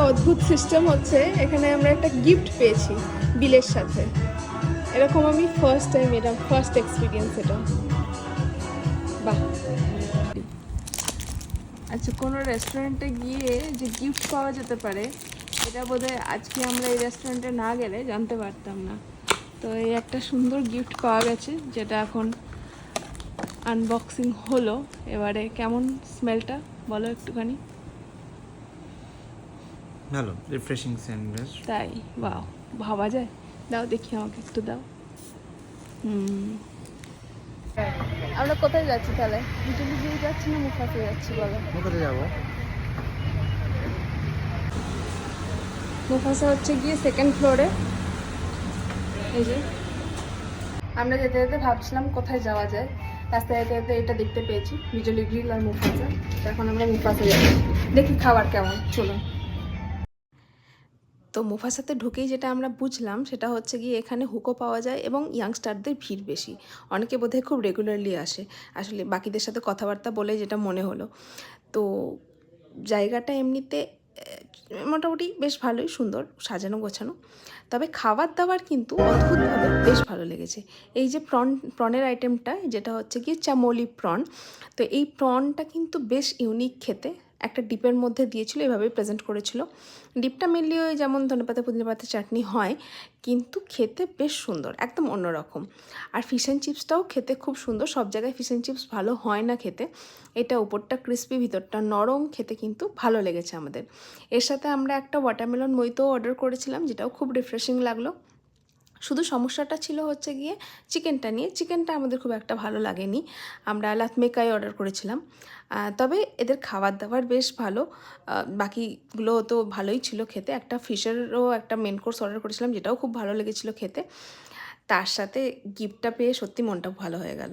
অদ্ভুত সিস্টেম হচ্ছে, এখানে আমরা একটা গিফট পেয়েছি বিলের সাথে। এরকম আমি ফার্স্ট টাইম, এটা ফার্স্ট এক্সপিরিয়েন্স এটা। বাহ। আচ্ছা, কোনো রেস্টুরেন্টে গিয়ে যে গিফট পাওয়া যেতে পারে, এটা বোধহয় আজকে আমরা এই রেস্টুরেন্টে না গেলে জানতে পারতাম না। তো এই একটা সুন্দর গিফট পাওয়া গেছে, যেটা এখন আনবক্সিং হলো। এবারে কেমন স্মেলটা বলো একটুখানি। ভালো, রিফ্রেশিং স্যান্ডউইচ। তাই? বাহ, ভাবা যায়। দাও দেখি, আমাকে একটু দাও। আমরা কোথায় যাচ্ছি তাহলে? বিজলি দিয়ে যাচ্ছি না মুখাতে যাচ্ছি বলো? কোথায় যাবো? মুফাসা হচ্ছে গিয়ে সেকেন্ড ফ্লোরে। এই যে আমরা যেতে যেতে ভাবছিলাম কোথায় যাওয়া যায়, রাস্তায় যেতে যেতে এটা দেখতে পেয়েছি, বিজলি গ্রিল আর মুফাসা। তো এখন আমরা মুফাসা যাচ্ছি, দেখি খাবার কেমন। চলুন। তো মুফাসাতে ঢুকেই যেটা আমরা বুঝলাম সেটা হচ্ছে গিয়ে এখানে হুকো পাওয়া যায় এবং ইয়াংস্টারদের ভিড় বেশি। অনেকে বোধহয় খুব রেগুলারলি আসে, আসলে বাকিদের সাথে কথাবার্তা বলে যেটা মনে হলো। তো জায়গাটা এমনিতে মোটামুটি বেশ ভালোই, সুন্দর সাজানো গোছানো। তবে খাবার দাবার কিন্তু অদ্ভুতভাবে বেশ ভালো লেগেছে। এই যে প্রনের আইটেমটা, যেটা হচ্ছে কি চামোলি প্রন, তো এই প্রনটা কিন্তু বেশ ইউনিক খেতে। একটা ডিপের মধ্যে দিয়েছিল, এভাবেই প্রেজেন্ট করেছিল। ডিপটা মেনলি ওই যেমন ধনেপাতা পুদিনা পাতা চাটনি হয়, কিন্তু খেতে বেশ সুন্দর, একদম অন্যরকম। আর ফিশ অ্যান্ড চিপসটাও খেতে খুব সুন্দর। সব জায়গায় ফিশ অ্যান্ড চিপস ভালো হয় না খেতে, এটা উপরটা ক্রিস্পি ভিতরটা নরম, খেতে কিন্তু ভালো লেগেছে আমাদের। এর সাথে আমরা একটা ওয়াটারমেলন মইতো অর্ডার করেছিলাম, যেটাও খুব রিফ্রেশিং লাগলো। শুধু সমস্যাটা ছিল হচ্ছে গিয়ে চিকেনটা নিয়ে। চিকেনটা আমাদের খুব একটা ভালো লাগেনি, আমরা লাথমেকাই অর্ডার করেছিলাম। তবে এদের খাবার দাবার বেশ ভালো, বাকিগুলো তো ভালোই ছিল খেতে। একটা ফিশেরও একটা মেন কোর্স অর্ডার করেছিলাম, যেটাও খুব ভালো লেগেছিলো খেতে। তার সাথে গিফটটা পেয়ে সত্যি মনটা ভালো হয়ে গেল।